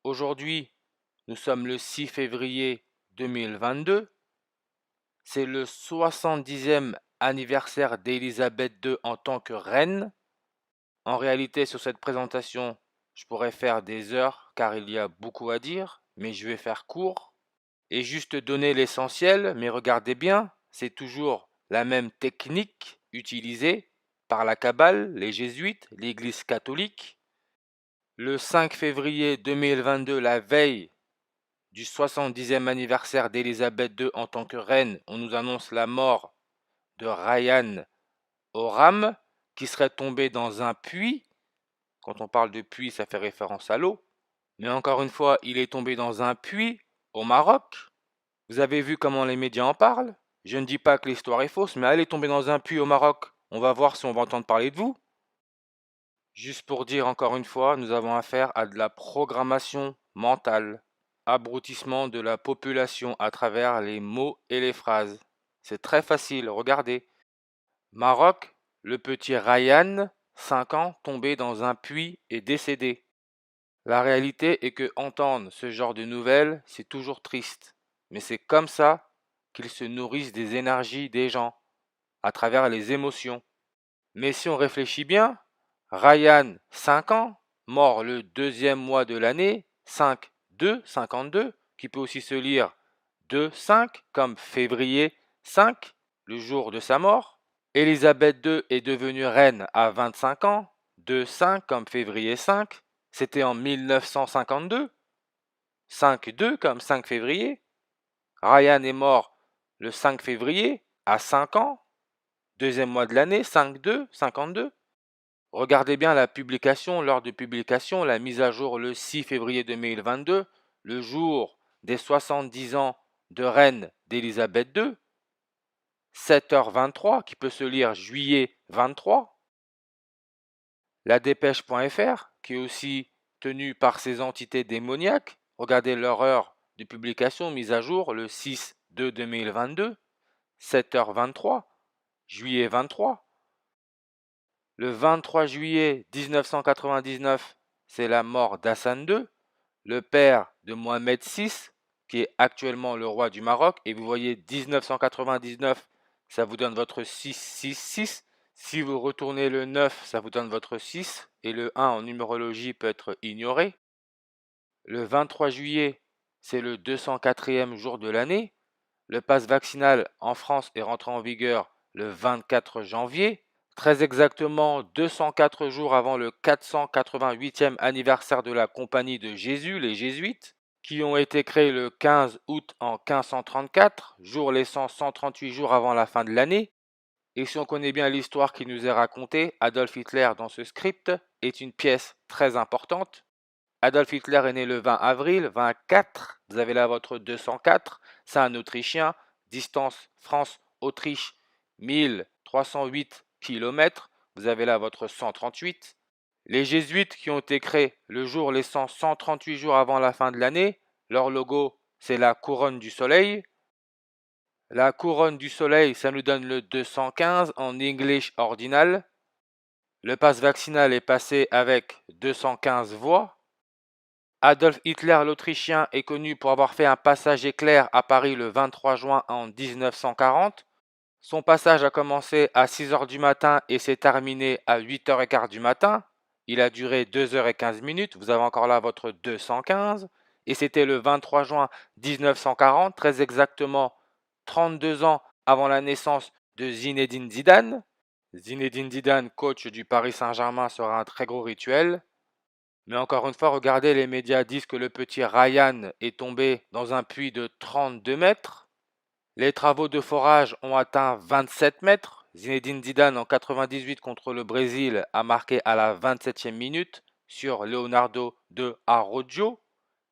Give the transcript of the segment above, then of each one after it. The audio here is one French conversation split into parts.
Aujourd'hui, nous sommes le 6 février 2022. C'est le 70e anniversaire d'Élisabeth II en tant que reine. En réalité, sur cette présentation, je pourrais faire des heures car il y a beaucoup à dire, mais je vais faire court et juste donner l'essentiel. Mais regardez bien, c'est toujours la même technique utilisée par la Kabbale, les jésuites, l'Église catholique. Le 5 février 2022, la veille du 70e anniversaire d'Élisabeth II en tant que reine, on nous annonce la mort de Ryan Oram, qui serait tombé dans un puits. Quand on parle de puits, ça fait référence à l'eau. Mais encore une fois, il est tombé dans un puits au Maroc. Vous avez vu comment les médias en parlent? Je ne dis pas que l'histoire est fausse, mais elle est tombée dans un puits au Maroc. On va voir si on va entendre parler de vous. Juste pour dire encore une fois, nous avons affaire à de la programmation mentale, abrutissement de la population à travers les mots et les phrases. C'est très facile, regardez. Maroc, le petit Ryan, 5 ans, tombé dans un puits et décédé. La réalité est que entendre ce genre de nouvelles, c'est toujours triste. Mais c'est comme ça qu'ils se nourrissent des énergies des gens, à travers les émotions. Mais si on réfléchit bien, Ryan, 5 ans, mort le deuxième mois de l'année, 5-2, 52, qui peut aussi se lire 2-5, comme février 5, le jour de sa mort. Élisabeth II est devenue reine à 25 ans, 2-5 comme février 5, c'était en 1952. 5-2 comme 5 février. Ryan est mort le 5 février à 5 ans, deuxième mois de l'année, 5-2, 52. Regardez bien la publication, l'heure de publication, la mise à jour le 6 février 2022, le jour des 70 ans de reine d'Élisabeth II, 7h23, qui peut se lire juillet 23. La dépêche.fr, qui est aussi tenue par ces entités démoniaques, regardez leur heure de publication mise à jour le 6/2/2022, 7h23, juillet 23. Le 23 juillet 1999, c'est la mort d'Hassan II, le père de Mohamed VI, qui est actuellement le roi du Maroc. Et vous voyez 1999, ça vous donne votre 666. Si vous retournez le 9, ça vous donne votre 6. Et le 1 en numérologie peut être ignoré. Le 23 juillet, c'est le 204e jour de l'année. Le pass vaccinal en France est rentré en vigueur le 24 janvier. Très exactement 204 jours avant le 488e anniversaire de la Compagnie de Jésus, les Jésuites, qui ont été créés le 15 août en 1534, jour laissant 138 jours avant la fin de l'année. Et si on connaît bien l'histoire qui nous est racontée, Adolf Hitler dans ce script est une pièce très importante. Adolf Hitler est né le 20 avril 24, vous avez là votre 204, c'est un Autrichien, distance France-Autriche 1308 km, vous avez là votre 138. Les jésuites qui ont été créés le jour laissant 138 jours avant la fin de l'année, leur logo c'est la couronne du soleil. La couronne du soleil, ça nous donne le 215 en English ordinal. Le pass vaccinal est passé avec 215 voix. Adolf Hitler l'Autrichien est connu pour avoir fait un passage éclair à Paris le 23 juin en 1940. Son passage a commencé à 6h du matin et s'est terminé à 8h15 du matin. Il a duré 2h15 minutes, vous avez encore là votre 215. Et c'était le 23 juin 1940, très exactement 32 ans avant la naissance de Zinedine Zidane. Zinedine Zidane, coach du Paris Saint-Germain, sera un très gros rituel. Mais encore une fois, regardez, les médias disent que le petit Ryan est tombé dans un puits de 32 mètres. Les travaux de forage ont atteint 27 mètres. Zinedine Zidane en 98 contre le Brésil a marqué à la 27e minute sur Leonardo de Arrojo,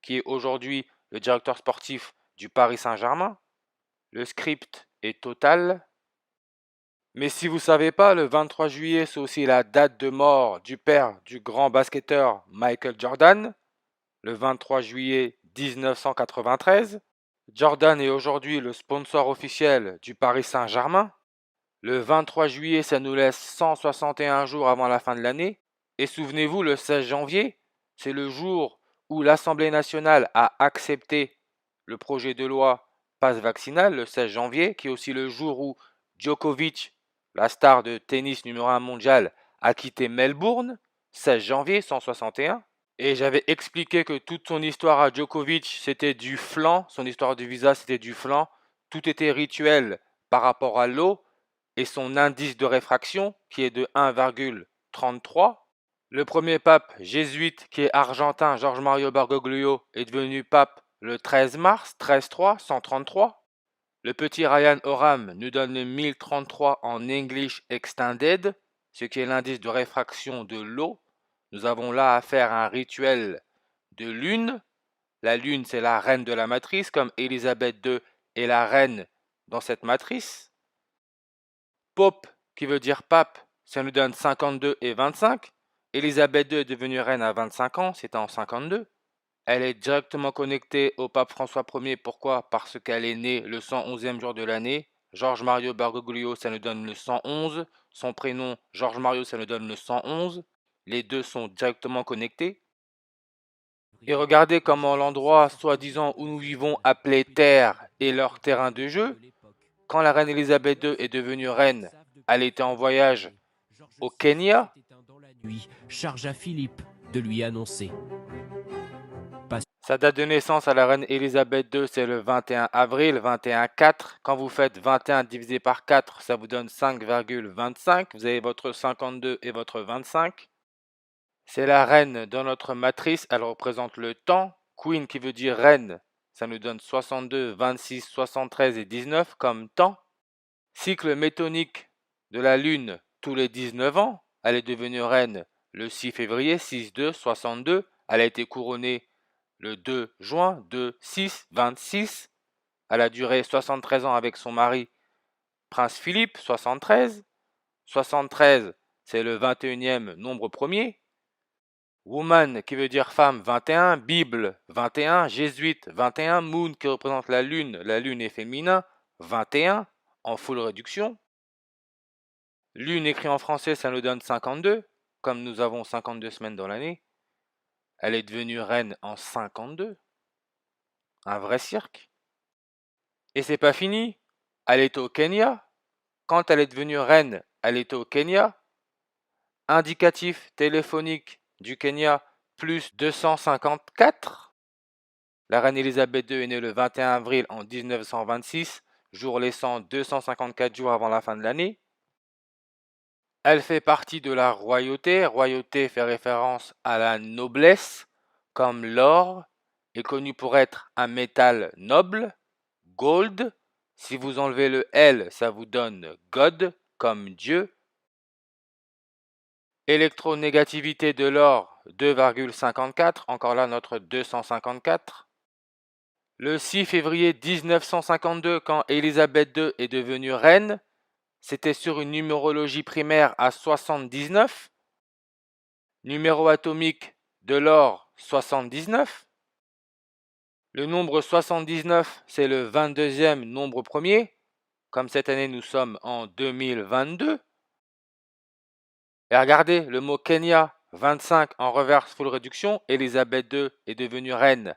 qui est aujourd'hui le directeur sportif du Paris Saint-Germain. Le script est total. Mais si vous ne savez pas, le 23 juillet, c'est aussi la date de mort du père du grand basketteur Michael Jordan, le 23 juillet 1993. Jordan est aujourd'hui le sponsor officiel du Paris Saint-Germain. Le 23 juillet, ça nous laisse 161 jours avant la fin de l'année. Et souvenez-vous, le 16 janvier, c'est le jour où l'Assemblée nationale a accepté le projet de loi passe vaccinal le 16 janvier, qui est aussi le jour où Djokovic, la star de tennis numéro 1 mondial, a quitté Melbourne, 16 janvier 161. Et j'avais expliqué que toute son histoire à Djokovic, c'était du flan, son histoire du visa, c'était du flan. Tout était rituel par rapport à l'eau et son indice de réfraction, qui est de 1,33. Le premier pape jésuite, qui est argentin, Jorge Mario Bergoglio, est devenu pape le 13 mars, 13-3, 133. Le petit Ryan Oram nous donne le 1033 en English Extended, ce qui est l'indice de réfraction de l'eau. Nous avons là à faire un rituel de lune. La lune, c'est la reine de la matrice, comme Élisabeth II est la reine dans cette matrice. Pope, qui veut dire pape, ça nous donne 52 et 25. Élisabeth II est devenue reine à 25 ans, c'était en 52. Elle est directement connectée au pape François Ier. Pourquoi? Parce qu'elle est née le 111e jour de l'année. Georges Mario Bergoglio, ça nous donne le 111. Son prénom, Georges Mario, ça nous donne le 111. Les deux sont directement connectés. Et regardez comment l'endroit, soi-disant, où nous vivons, appelé Terre, est leur terrain de jeu. Quand la reine Elisabeth II est devenue reine, elle était en voyage au Kenya. Charge à Philippe de lui annoncer. Sa date de naissance à la reine Elisabeth II, c'est le 21 avril, 21-4. Quand vous faites 21 divisé par 4, ça vous donne 5,25. Vous avez votre 52 et votre 25. C'est la reine dans notre matrice, elle représente le temps. Queen qui veut dire reine, ça nous donne 62, 26, 73 et 19 comme temps. Cycle métonique de la Lune tous les 19 ans. Elle est devenue reine le 6 février, 6-2, 62. Elle a été couronnée le 2 juin, 2-6, 26. Elle a duré 73 ans avec son mari, Prince Philippe, 73. 73, c'est le 21e nombre premier. Woman qui veut dire femme, 21. Bible, 21. Jésuite, 21. Moon qui représente la lune est féminin, 21 en full réduction. Lune écrit en français, ça nous donne 52, comme nous avons 52 semaines dans l'année. Elle est devenue reine en 52. Un vrai cirque. Et c'est pas fini. Elle est au Kenya. Quand elle est devenue reine, elle était au Kenya. Indicatif téléphonique du Kenya, plus 254. La reine Elisabeth II est née le 21 avril en 1926, jour laissant 254 jours avant la fin de l'année. Elle fait partie de la royauté. Royauté fait référence à la noblesse, comme l'or est connu pour être un métal noble, gold. Si vous enlevez le L, ça vous donne God, comme Dieu. Électronégativité de l'or, 2,54. Encore là, notre 254. Le 6 février 1952, quand Élisabeth II est devenue reine, c'était sur une numérologie primaire à 79. Numéro atomique de l'or, 79. Le nombre 79, c'est le 22e nombre premier. Comme cette année, nous sommes en 2022. Et regardez, le mot Kenya, 25 en reverse full réduction. Élisabeth II est devenue reine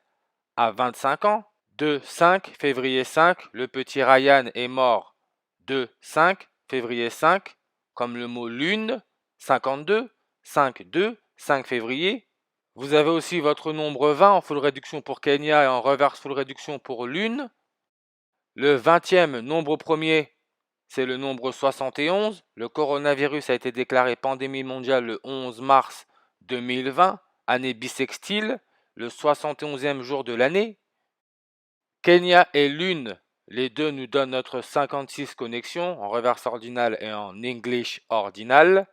à 25 ans. 2-5, février 5, le petit Ryan est mort. 2-5, février 5, comme le mot lune, 52, 5-2, 5 février. Vous avez aussi votre nombre 20 en full réduction pour Kenya et en reverse full réduction pour lune. Le 20e nombre premier, c'est le nombre 71. Le coronavirus a été déclaré pandémie mondiale le 11 mars 2020, année bissextile, le 71e jour de l'année. Kenya et Lune, les deux nous donnent notre 56 connexions en reverse ordinal et en English ordinal.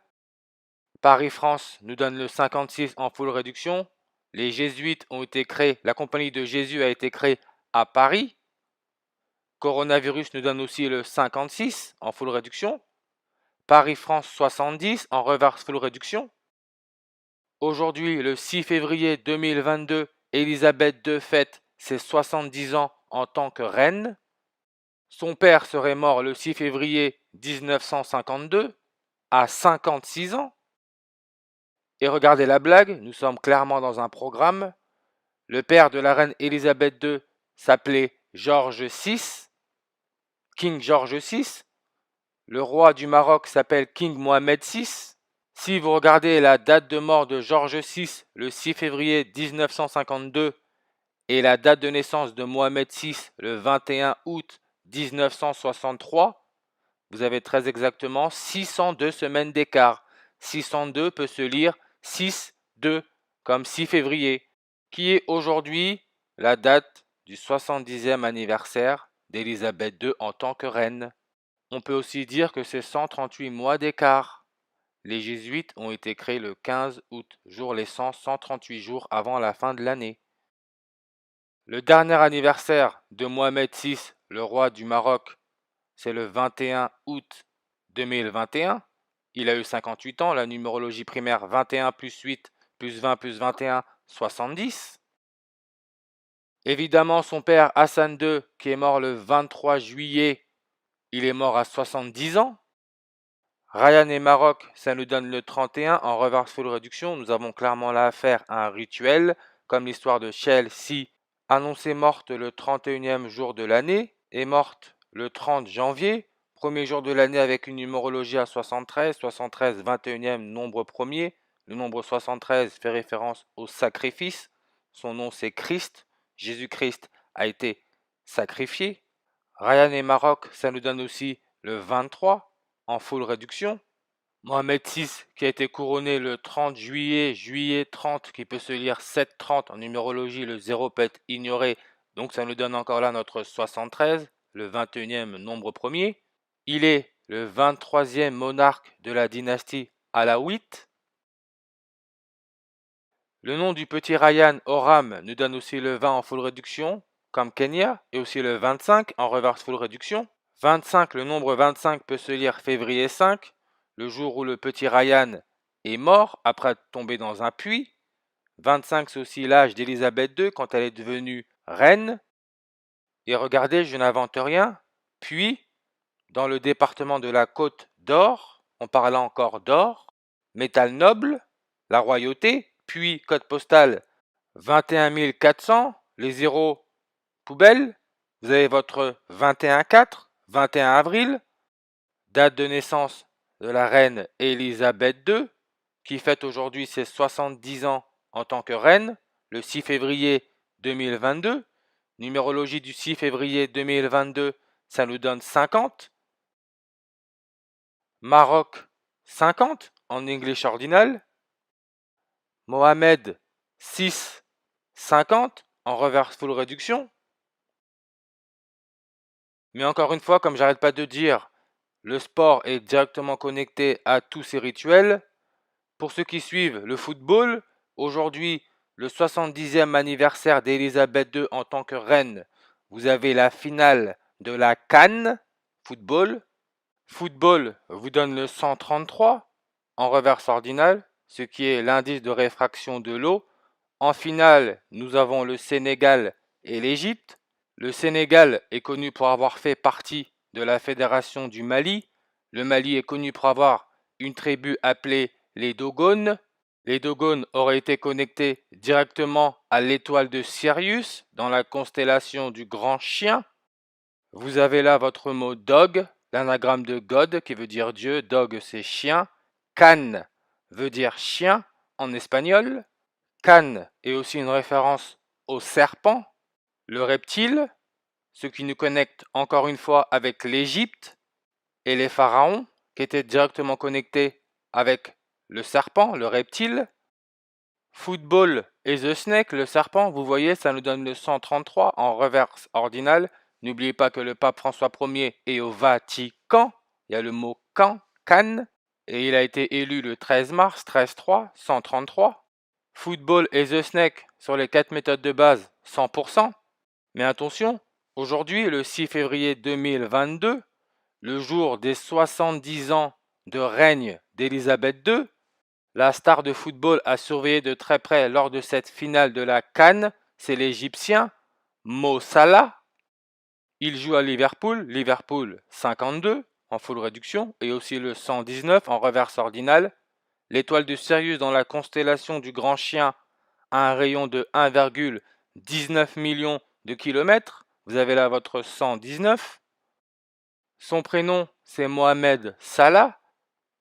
Paris-France nous donne le 56 en full réduction. Les jésuites ont été créés, la compagnie de Jésus a été créée à Paris. Coronavirus nous donne aussi le 56 en full réduction. Paris-France 70 en reverse full réduction. Aujourd'hui, le 6 février 2022, Élisabeth II fête ses 70 ans en tant que reine. Son père serait mort le 6 février 1952, à 56 ans. Et regardez la blague, nous sommes clairement dans un programme. Le père de la reine Elisabeth II s'appelait George VI, King George VI. Le roi du Maroc s'appelle King Mohamed VI. Si vous regardez la date de mort de George VI, le 6 février 1952, et la date de naissance de Mohamed VI, le 21 août 1963, vous avez très exactement 602 semaines d'écart. 602 peut se lire 6-2, comme 6 février, qui est aujourd'hui la date du 70e anniversaire d'Élisabeth II en tant que reine. On peut aussi dire que c'est 138 mois d'écart. Les jésuites ont été créés le 15 août, jour laissant 138 jours avant la fin de l'année. Le dernier anniversaire de Mohamed VI, le roi du Maroc, c'est le 21 août 2021. Il a eu 58 ans, la numérologie primaire 21 plus 8 plus 20 plus 21, 70. Évidemment, son père Hassan II, qui est mort le 23 juillet, il est mort à 70 ans. Ryan et Maroc, ça nous donne le 31. En reverse full réduction, nous avons clairement là affaire à un rituel, comme l'histoire de Chelsea, annoncée morte le 31e jour de l'année, et morte le 30 janvier, premier jour de l'année avec une numérologie à 73, 73 21e nombre premier. Le nombre 73 fait référence au sacrifice. Son nom c'est Christ. Jésus-Christ a été sacrifié. Ryan et Maroc, ça nous donne aussi le 23 en full réduction. Mohamed VI qui a été couronné le 30 juillet 30, qui peut se lire 7-30 en numérologie, le 0 peut être ignoré, donc ça nous donne encore là notre 73, le 21e nombre premier. Il est le 23e monarque de la dynastie Alaouite. Le nom du petit Ryan Oram nous donne aussi le 20 en full réduction, comme Kenya, et aussi le 25 en reverse full réduction. 25, le nombre 25 peut se lire février 5, le jour où le petit Ryan est mort après être tombé dans un puits. 25, c'est aussi l'âge d'Élisabeth II quand elle est devenue reine. Et regardez, je n'invente rien. Puis, dans le département de la Côte d'Or, on parle encore d'or, métal noble, la royauté, puis code postal 21 400, les zéros poubelle. Vous avez votre 21-4, 21 avril, date de naissance de la reine Elisabeth II, qui fête aujourd'hui ses 70 ans en tant que reine, le 6 février 2022. Numérologie du 6 février 2022, ça nous donne 50. Maroc, 50 en English ordinal. Mohamed, 6, 50 en reverse full réduction. Mais encore une fois, comme j'arrête pas de dire, le sport est directement connecté à tous ces rituels. Pour ceux qui suivent le football, aujourd'hui, le 70e anniversaire d'Elisabeth II en tant que reine, vous avez la finale de la CAN football. Football vous donne le 133 en reverse ordinal, ce qui est l'indice de réfraction de l'eau. En finale, nous avons le Sénégal et l'Égypte. Le Sénégal est connu pour avoir fait partie de la Fédération du Mali. Le Mali est connu pour avoir une tribu appelée les Dogones. Les Dogones auraient été connectés directement à l'étoile de Sirius dans la constellation du Grand Chien. Vous avez là votre mot dog, l'anagramme de God qui veut dire Dieu. Dog c'est chien. Can veut dire chien en espagnol. Can est aussi une référence au serpent, le reptile, ce qui nous connecte encore une fois avec l'Égypte et les pharaons, qui étaient directement connectés avec le serpent, le reptile. Football et The Snake, le serpent, vous voyez, ça nous donne le 133 en reverse ordinal. N'oubliez pas que le pape François Ier est au Vatican. Il y a le mot can, et il a été élu le 13 mars, 13-3, 133. Football et The Snake sur les 4 méthodes de base, 100%. Mais attention, aujourd'hui, le 6 février 2022, le jour des 70 ans de règne d'Élisabeth II, la star de football à surveiller de très près lors de cette finale de la CAN, c'est l'Égyptien Mo Salah. Il joue à Liverpool, Liverpool 52 en full réduction et aussi le 119 en reverse ordinal. L'étoile de Sirius dans la constellation du Grand Chien a un rayon de 19 millions de kilomètres. Vous avez là votre 119. Son prénom, c'est Mohamed Salah,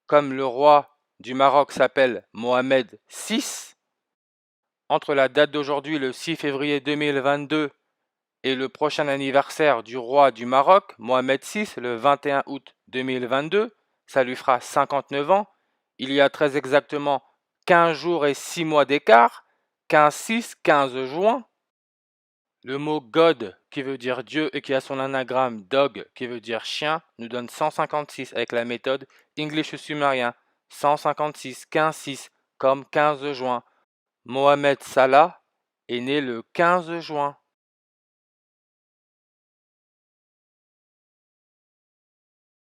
comme le roi du Maroc s'appelle Mohamed VI. Entre la date d'aujourd'hui, le 6 février 2022, et le prochain anniversaire du roi du Maroc, Mohamed VI, le 21 août 2022, ça lui fera 59 ans. Il y a très exactement 15 jours et 6 mois d'écart, 15-6, 15 juin. Le mot God, qui veut dire Dieu et qui a son anagramme Dog, qui veut dire chien, nous donne 156 avec la méthode English sumérien. 156, 15-6, comme 15 juin. Mohamed Salah est né le 15 juin.